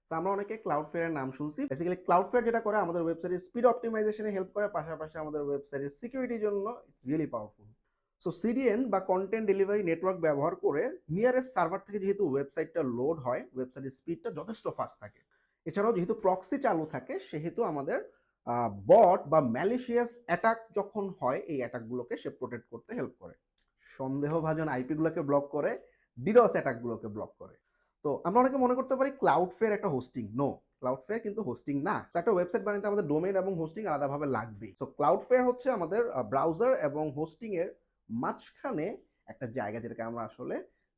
তো আমরা অনেকে ক্লাউডফেয়ারের নাম শুনছি। বেসিক্যালি ক্লাউডফেয়ার যেটা করে আমাদের ওয়েবসাইটের স্পিড অপটিমাইজেশনে হেল্প করে, পাশাপাশি আমাদের ওয়েবসাইটের সিকিউরিটির জন্য it's really powerful. So CDN বা কন্টেন্ট ডেলিভারি নেটওয়ার্ক ব্যবহার করে নিয়ারেস্ট সার্ভার থেকে যেহেতু ওয়েবসাইটটা লোড হয়, ওয়েবসাইটের স্পিডটা যথেষ্ট ফাস্ট থাকে। এছাড়াও যেহেতু প্রক্সি চালু থাকে, সেহেতু আমাদের বট বা ম্যালিশিয়াস অ্যাটাক যখন হয়, এই অ্যাটাকগুলোকে সে প্রোটেক্ট করতে হেল্প করে। সন্দেহভাজন আইপি গুলোকে ব্লক করে, ডিডোস অ্যাটাক গুলোকে ব্লক করে। তো আমরা অনেকে মনে করতে পারি ক্লাউডফেয়ার একটা হোস্টিং। নো, ক্লাউডফেয়ার কিন্তু হোস্টিং না। একটা ওয়েবসাইট বানাতে আমাদের ডোমেইন এবং হোস্টিং আলাদাভাবে লাগবে। সো ক্লাউডফেয়ার হচ্ছে আমাদের ব্রাউজার এবং হোস্টিং এর মাঝখানে একটা জায়গা, যেটাকে আমরা আসলে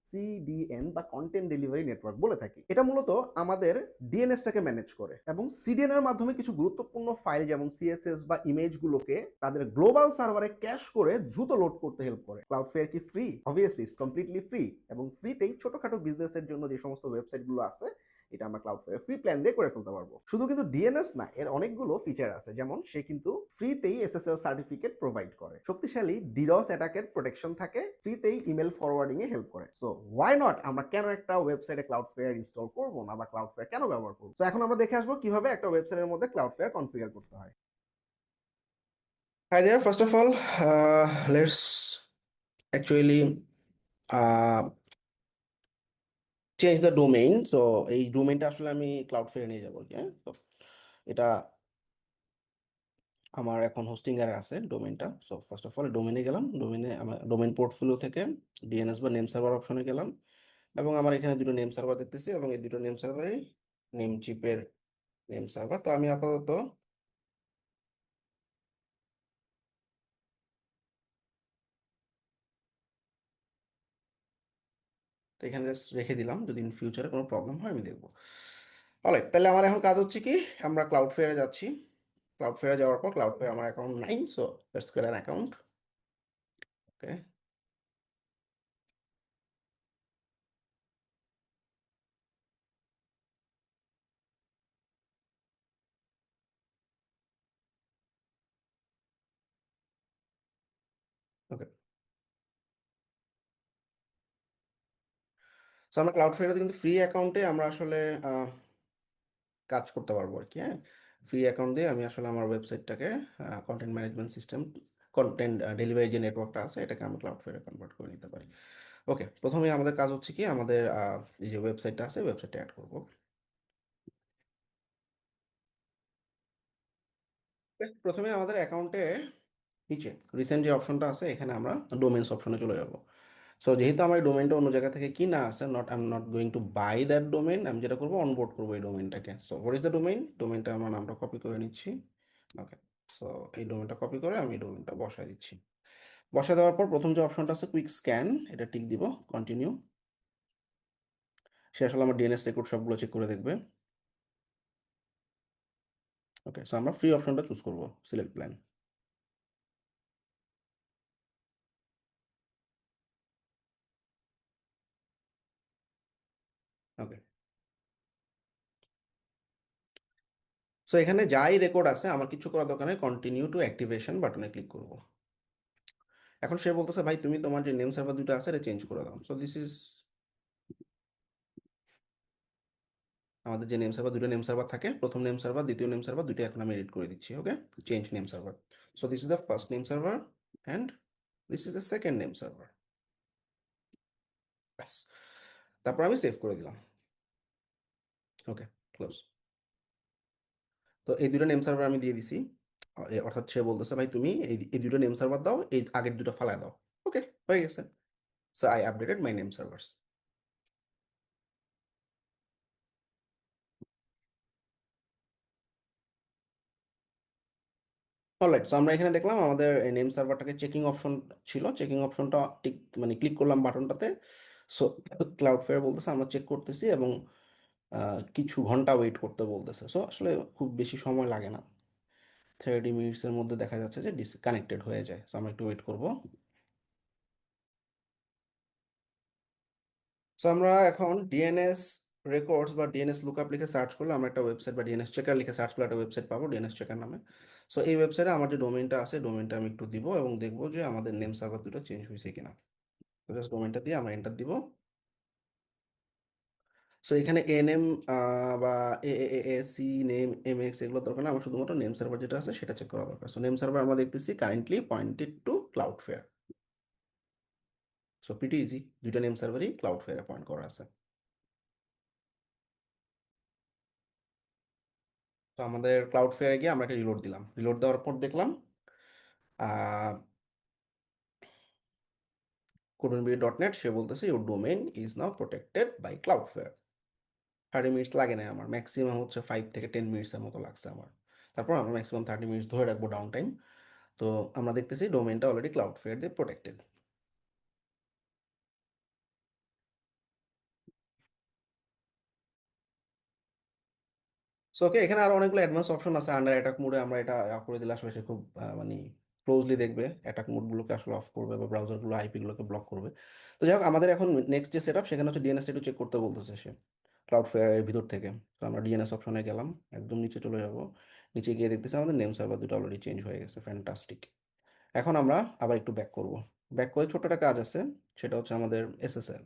সিডিএন বা কন্টেন্ট ডেলিভারি নেটওয়ার্ক বলে থাকি। এটা মূলত আমাদের ডিএনএসটাকে ম্যানেজ করে এবং সিডিএন এর মাধ্যমে কিছু গুরুত্বপূর্ণ ফাইল যেমন সিএসএস বা ইমেজগুলোকে তাদের গ্লোবাল সার্ভারে ক্যাশ করে দ্রুত লোড করতে হেল্প করে। ক্লাউডফেয়ার কি free? Obviously it's completely free, এবং ফ্রিতেই ছোটখাটো বিজনেসের জন্য যে সমস্ত ওয়েবসাইটগুলো আছে, এটা আমরা ক্লাউডফেয়ার ফ্রি প্ল্যান দিয়ে করে ফেলতে পারবো। শুধু কিন্তু ডিএনএস না, এর অনেকগুলো ফিচার আছে, যেমন সে কিন্তু ফ্রিতেই এসএসএল সার্টিফিকেট প্রোভাইড করে, শক্তিশালী ডিডোস অ্যাটাকের প্রোটেকশন থাকে, ফ্রিতেই ইমেল ফরওয়ার্ডিং এ হেল্প করে। সো ওয়াই নট, আমরা কেন একটা ওয়েবসাইটে ক্লাউডফেয়ার ইনস্টল করব না, বা ক্লাউডফেয়ার কেন ব্যবহার করব? সো এখন আমরা দেখে আসবো কিভাবে একটা ওয়েবসাইটের মধ্যে ক্লাউডফেয়ার কনফিগার করতে হয়। Hi there. First of all, let's actually uh, change the domain. So এই ডোমেইনটা আসলে আমি ক্লাউডফেয়ারে নিয়ে যাবো, হ্যাঁ। তো এটা আমার এখন হোস্টিং এর আছে ডোমেইনটা। সো ফার্স্ট অফ অল ডোমেইনে গেলাম, ডোমেইনে আমার ডোমেইন পোর্টফোলিও থেকে ডিএনএস বা নেম সার্ভার অপশনে গেলাম, এবং আমার এখানে দুটো নেম সার্ভার দেখতেছি, এবং এই দুটো নেম সার্ভারই নেম চিপের নেম সার্ভার। তো আমি আপাতত এখানে জাস্ট রেখে দিলাম, যদি ইন ফিউচারে কোনো প্রবলেম হয় আমি দেখবো। অলরাইট, তাহলে আমার এখন কাজ হচ্ছে কি, আমরা ক্লাউডফেয়ারে যাচ্ছি। ক্লাউডফেয়ারে যাওয়ার পর ক্লাউডফেয়ার আমার অ্যাকাউন্ট নাই, so let's create an account. Okay, okay. So আমরা ক্লাউডফেয়ারে কিন্তু ফ্রি অ্যাকাউন্টে আমরা আসলে আহ, কাজ করতে পারবো আর কি, হ্যাঁ। ফ্রি অ্যাকাউন্ট দিয়ে আমি আসলে আমার ওয়েবসাইটটাকে content management system, content delivery যে নেটওয়ার্কটা আছে, এটাকে আমরা ক্লাউডফেয়ারে কনভার্ট করে নিতে পারি। ওকে, প্রথমে আমাদের কাজ হচ্ছে কি, আমাদের এই যে ওয়েবসাইটটা আছে, ওয়েবসাইটটা অ্যাড করবো। প্রথমে আমাদের অ্যাকাউন্টে নিচে রিসেন্ট যে অপশনটা আছে, এখানে আমরা ডোমেইনস অপশনে চলে যাব। সো যেহেতু আমার এই ডোমেইনটা অন্য জায়গা থেকে কিনা আছে, I am not going to buy that domain, আমি যেটা করবো অনবোর্ড করবো এই ডোমেইনটাকে। So what is the domain? ডোমেইনটা আমার নামটা কপি করে নিচ্ছি। ওকে, সো এই ডোমেইনটা কপি করে আমি ডোমেইনটা বসায় দিচ্ছি। বসায় দেওয়ার পর প্রথম যে অপশনটা আছে কুইক স্ক্যান, এটা টিক দিব, কন্টিনিউ। সে আসলে আমার ডিএনএস রেকর্ড সবগুলো চেক করে দেখবে। ওকে, সো আমরা ফ্রি অপশনটা চুজ করবো, সিলেক্ট প্ল্যান। ওকে, সো এখানে যাই রেকর্ড আছে আমার কিছু করার দরকার নেই, কন্টিনিউ টু অ্যাক্টিভেশন বাটনে ক্লিক করব। এখন সে বলতেছে ভাই তুমি তোমার যে নেম সার্ভার দুটো আছে এটা চেঞ্জ করে দাও। সো দিস ইজ আমাদের যে নেম সার্ভার, দুটো নেম সার্ভার থাকে, প্রথম নেম সার্ভার দ্বিতীয় নেম সার্ভার, দুটো এখন আমি এডিট করে দিচ্ছি। Okay, change name server. So this is the first name server and this is the second name server. ব্যাস, তারপর আমি সেভ করে দিলাম। Okay, close. তো এই দুটো নেম সার্ভার আমি দিয়ে দিছি। অর্থাৎ সে বলতেছে ভাই তুমি এই এই দুটো নেম সার্ভার দাও, এই আগের দুটো ফালায় দাও। ওকে, হয়ে গেছে। So I updated my name servers. Alright, so আমরা এখানে দেখলাম আমাদের নেম সার্ভারটাকে চেকিং অপশন ছিল, চেকিং অপশনটা টিক মানে ক্লিক করলাম বাটনটাতে। সো ক্লাউডফেয়ার বলতেছে আমরা চেক করতেছি, এবং কিছু ঘন্টা ওয়েট করতে বলতেছে। সো আসলে খুব বেশি সময় লাগে না, 30 মিনিটসের মধ্যে দেখা যাচ্ছে যে ডিসকানেক্টেড হয়ে যায়। সো আমরা একটু ওয়েট করব। সো আমরা এখন ডিএনএস রেকর্ডস বা ডিএনএস লুকআপ লিখে সার্চ করলে আমরা একটা ওয়েবসাইট, বা ডিএনএস চেকার লিখে সার্চ করলে একটা ওয়েবসাইট পাবো, ডিএনএস চেকার নামে। সো এই ওয়েবসাইটে আমার যে ডোমেইনটা আছে, ডোমেইনটা আমি একটু দিব এবং দেখবো যে আমাদের নেম সার্ভার দুটো চেঞ্জ হয়েছে কিনা। তো জাস্ট ডোমেইনটা দিয়ে আমরা এন্টার দিব। সো এখানে এনএম বা এএসি নেম এমএক্স এগুলো দরকার না, আমার শুধুমাত্র নেম সার্ভার যেটা আছে সেটা চেক করা দরকার। সো নেম সার্ভার আমরা দেখতেছি currently pointed to Cloudflare. So pretty easy, দুইটা নেম সার্ভারই ক্লাউডফেয়ারে পয়েন্ট করা আছে। তো আমাদের ক্লাউডফেয়ারে গিয়ে আমরা একটা রিলোড দিলাম, রিলোড দেওয়ার পর দেখলাম couldn't সে বলতেছে your domain is now protected by Cloudflare. 30 minutes লাগে না আমার, ম্যাক্সিমাম হচ্ছে 5 থেকে 10 মিনিটসের মতো লাগছে আমার। তারপর আমরা ম্যাক্সিমাম 30 মিনিটস ধরে রাখবো ডাউন টাইম। তো আমরা দেখতেছি ডোমেইনটা অলরেডি ক্লাউডফেয়ার দিয়ে প্রোটেক্টেড। সো ওকে, এখানে আরো অনেকগুলো অ্যাডভান্স অপশন আছে। আন্ডার অ্যাটাক মোডে আমরা এটা করে দিলে আসলে সে খুব মানে ক্লোজলি দেখবে, অ্যাটাক মোডগুলোকে আসলে অফ করবে বা ব্রাউজারগুলো আইপিগুলোকে ব্লক করবে। তো যাই হোক, আমাদের এখন নেক্সট যে সেটআপ সেখানে হচ্ছে ডিএনএস একটু চেক করতে বলতেছে সে ক্লাউডফেয়ারের ভিতর থেকে। তো আমরা ডিএনএস অপশনে গেলাম, একদম নিচে চলে যাব। নিচে গিয়ে দেখতেছি আমাদের নেম সার্ভার দুটো অলরেডি চেঞ্জ হয়ে গেছে, ফ্যান্টাস্টিক। এখন আমরা আবার একটু ব্যাক করব। ব্যাক করে ছোট একটা কাজ আছে, সেটা হচ্ছে আমাদের এসএসএল।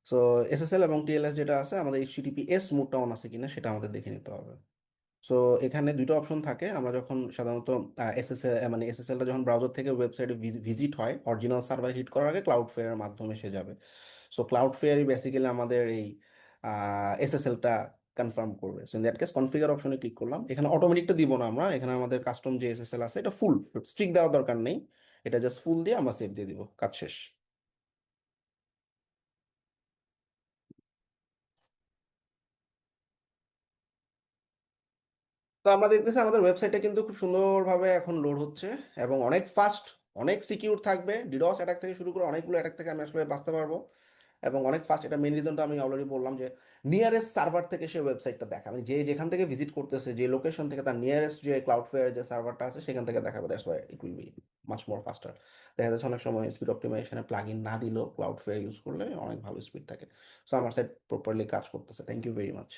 সো এসএসএল এবং টিএলএস যেটা আছে, আমাদের এইচটিটিপিএস মোডটা অন আছে কিনা সেটা আমাদের দেখে নিতে হবে। সো এখানে দুটো অপশন থাকে। আমরা যখন সাধারণত এসএসএল মানে এসএসএলটা যখন ব্রাউজার থেকে ওয়েবসাইটে ভিজিট হয়, অরিজিনাল সার্ভার হিট করার আগে ক্লাউডফেয়ারের মাধ্যমে সে যাবে। সো ক্লাউডফেয়ারই বেসিক্যালি আমাদের এই এসএসএলটা কনফার্ম করবে। So in that case configure অপশনে ক্লিক করলাম। এখানে অটোমেটিকটা দিব না আমরা, এখানে আমাদের কাস্টম যে এসএসএল আছে এটা ফুল, স্ট্রিক দেওয়ার দরকার নেই। এটা জাস্ট ফুল দিয়ে আমরা সেভ দিয়ে দিব, কাজ শেষ। তো আমরা দেখতেছি আমাদের ওয়েবসাইটে কিন্তু খুব সুন্দরভাবে এখন লোড হচ্ছে এবং অনেক ফাস্ট, অনেক সিকিউর থাকবে। ডিডস অ্যাটাক থেকে শুরু করে অনেকগুলো অ্যাটাক থেকে আমি আসলে বাঁচতে পারবো এবং অনেক ফাস্ট। এটা মেন রিজনটা আমি অলরেডি বললাম যে নিয়ারেস্ট সার্ভার থেকে সে ওয়েবসাইটটা দেখা, মানে যে যেখান থেকে ভিজিট করতেছে, যে লোকেশন থেকে, তার নিয়ারেস্ট যে ক্লাউডফেয়ার যে সার্ভারটা আছে সেখান থেকে দেখাবে। That's why it will be much more ফাস্টার। দেখা যাচ্ছে অনেক সময় স্পিড অপটিমাইজেশনে প্লাগ ইন না দিলেও ক্লাউডফেয়ার ইউজ করলে অনেক ভালো স্পিড থাকে। সো আমার সাইট প্রপারলি কাজ করতেছে। Thank you very much.